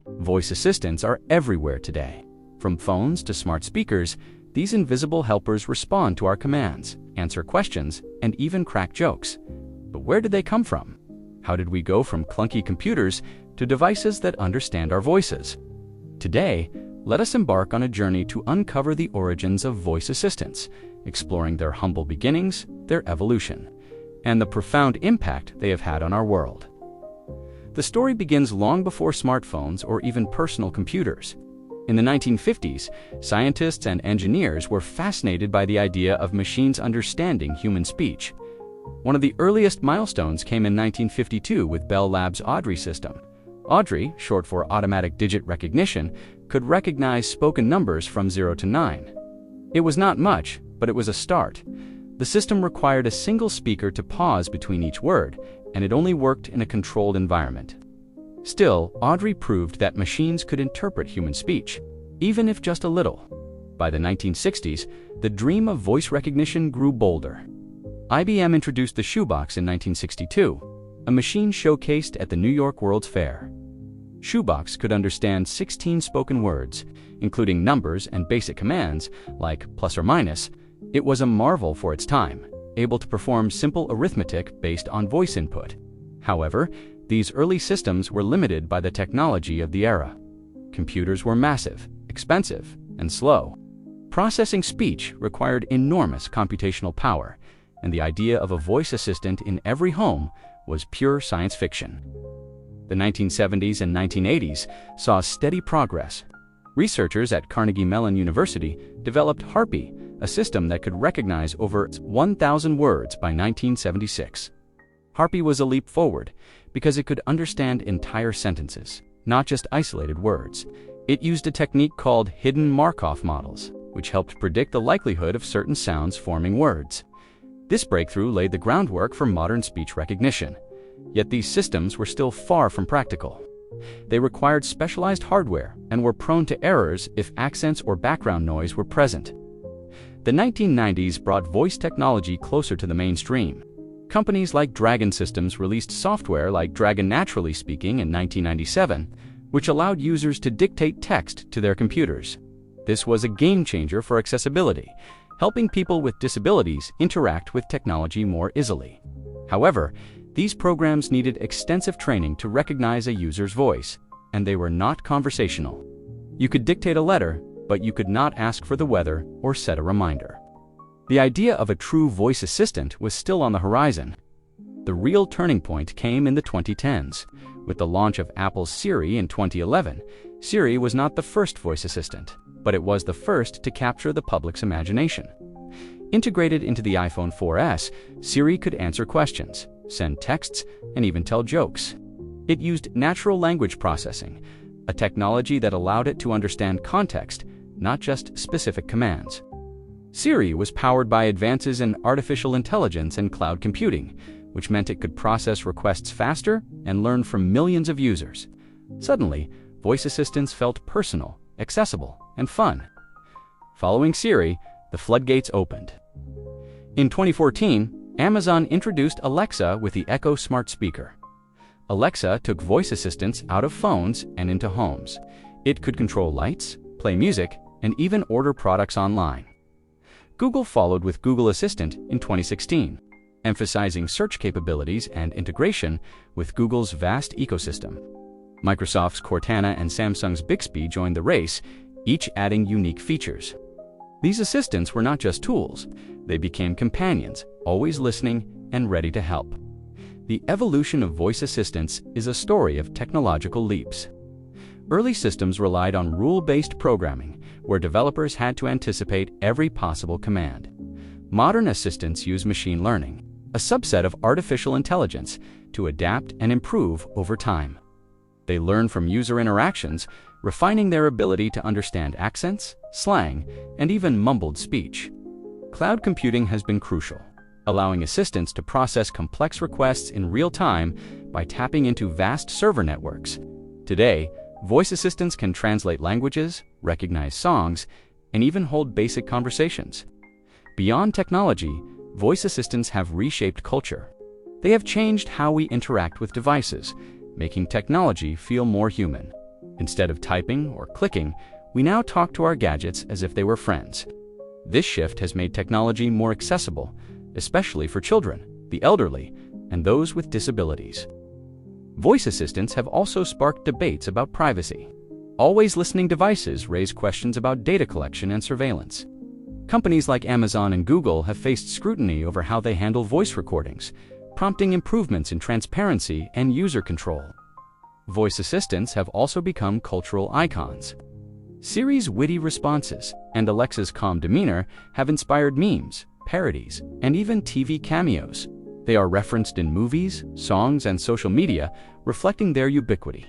Voice assistants are everywhere today. From phones to smart speakers, these invisible helpers respond to our commands, answer questions, and even crack jokes. But where did they come from? How did we go from clunky computers to devices that understand our voices? Today, let us embark on a journey to uncover the origins of voice assistants, exploring their humble beginnings, their evolution, and the profound impact they have had on our world. The story begins long before smartphones or even personal computers. In the 1950s, scientists and engineers were fascinated by the idea of machines understanding human speech. One of the earliest milestones came in 1952 with Bell Labs' Audrey system. Audrey, short for automatic digit recognition, could recognize spoken numbers from 0 to 9. It was not much, but it was a start. The system required a single speaker to pause between each word, and it only worked in a controlled environment. Still, Audrey proved that machines could interpret human speech, even if just a little. By the 1960s, the dream of voice recognition grew bolder. IBM introduced the shoebox in 1962, a machine showcased at the New York World's Fair. Shoebox could understand 16 spoken words, including numbers and basic commands like plus or minus. It was a marvel for its time, able to perform simple arithmetic based on voice input. However, these early systems were limited by the technology of the era. Computers were massive, expensive, and slow. Processing speech required enormous computational power, and the idea of a voice assistant in every home was pure science fiction. The 1970s and 1980s saw steady progress. Researchers at Carnegie Mellon University developed Harpy, a system that could recognize over 1,000 words by 1976. Harpy was a leap forward because it could understand entire sentences, not just isolated words. It used a technique called hidden Markov models, which helped predict the likelihood of certain sounds forming words. This breakthrough laid the groundwork for modern speech recognition. Yet these systems were still far from practical. They required specialized hardware and were prone to errors if accents or background noise were present. The 1990s brought voice technology closer to the mainstream. Companies like Dragon Systems released software like Dragon Naturally Speaking in 1997, which allowed users to dictate text to their computers. This was a game changer for accessibility, helping people with disabilities interact with technology more easily. However, these programs needed extensive training to recognize a user's voice, and they were not conversational. You could dictate a letter, but you could not ask for the weather or set a reminder. The idea of a true voice assistant was still on the horizon. The real turning point came in the 2010s. With the launch of Apple's Siri in 2011, Siri was not the first voice assistant, but it was the first to capture the public's imagination. Integrated into the iPhone 4S, Siri could answer questions, send texts, and even tell jokes. It used natural language processing, a technology that allowed it to understand context, not just specific commands. Siri was powered by advances in artificial intelligence and cloud computing, which meant it could process requests faster and learn from millions of users. Suddenly, voice assistants felt personal, accessible, and fun. Following Siri, the floodgates opened. In 2014, Amazon introduced Alexa with the Echo smart speaker. Alexa took voice assistants out of phones and into homes. It could control lights, play music, and even order products online. Google followed with Google Assistant in 2016, emphasizing search capabilities and integration with Google's vast ecosystem. Microsoft's Cortana and Samsung's Bixby joined the race, each adding unique features. These assistants were not just tools, they became companions, always listening and ready to help. The evolution of voice assistants is a story of technological leaps. Early systems relied on rule-based programming, where developers had to anticipate every possible command. Modern assistants use machine learning, a subset of artificial intelligence, to adapt and improve over time. They learn from user interactions, refining their ability to understand accents, slang, and even mumbled speech. Cloud computing has been crucial, allowing assistants to process complex requests in real time by tapping into vast server networks. Today, voice assistants can translate languages, recognize songs, and even hold basic conversations. Beyond technology, voice assistants have reshaped culture. They have changed how we interact with devices, making technology feel more human. Instead of typing or clicking, we now talk to our gadgets as if they were friends. This shift has made technology more accessible, especially for children, the elderly, and those with disabilities. Voice assistants have also sparked debates about privacy. Always listening devices raise questions about data collection and surveillance. Companies like Amazon and Google have faced scrutiny over how they handle voice recordings, prompting improvements in transparency and user control. Voice assistants have also become cultural icons. Siri's witty responses and Alexa's calm demeanor have inspired memes, parodies, and even TV cameos. They are referenced in movies, songs, and social media, reflecting their ubiquity.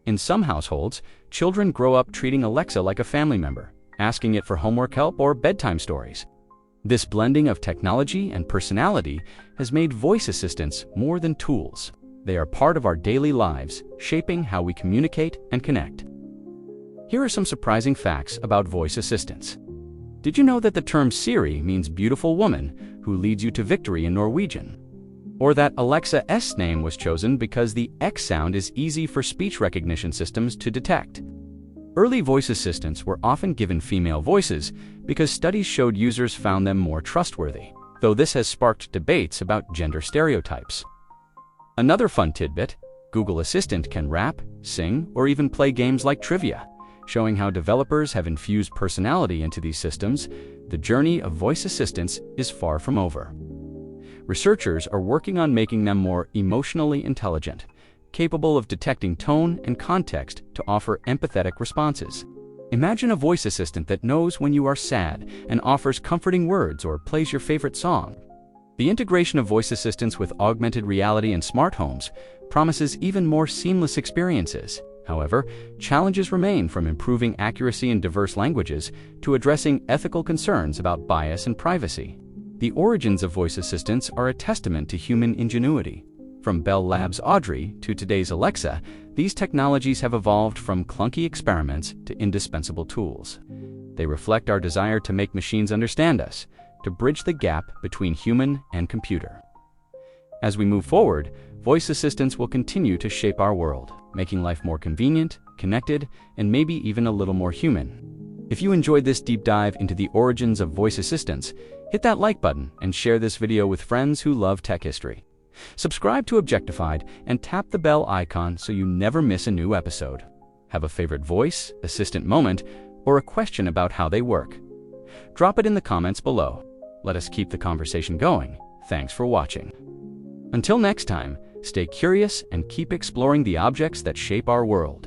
In some households, children grow up treating Alexa like a family member, asking it for homework help or bedtime stories. This blending of technology and personality has made voice assistants more than tools. They are part of our daily lives, shaping how we communicate and connect. Here are some surprising facts about voice assistants. Did you know that the term Siri means beautiful woman who leads you to victory in Norwegian? Or that Alexa's name was chosen because the X sound is easy for speech recognition systems to detect. Early voice assistants were often given female voices because studies showed users found them more trustworthy, though this has sparked debates about gender stereotypes. Another fun tidbit, Google Assistant can rap, sing, or even play games like trivia. Showing how developers have infused personality into these systems, the journey of voice assistants is far from over. Researchers are working on making them more emotionally intelligent, capable of detecting tone and context to offer empathetic responses. Imagine a voice assistant that knows when you are sad and offers comforting words or plays your favorite song. The integration of voice assistants with augmented reality and smart homes promises even more seamless experiences. However, challenges remain, from improving accuracy in diverse languages to addressing ethical concerns about bias and privacy. The origins of voice assistants are a testament to human ingenuity. From Bell Labs' Audrey to today's Alexa, these technologies have evolved from clunky experiments to indispensable tools. They reflect our desire to make machines understand us, to bridge the gap between human and computer. As we move forward, voice assistants will continue to shape our world, making life more convenient, connected, and maybe even a little more human. If you enjoyed this deep dive into the origins of voice assistants, hit that like button and share this video with friends who love tech history. Subscribe to Objectified and tap the bell icon so you never miss a new episode. Have a favorite voice assistant moment or a question about how they work? Drop it in the comments below. Let us keep the conversation going. Thanks for watching. Until next time, stay curious and keep exploring the objects that shape our world.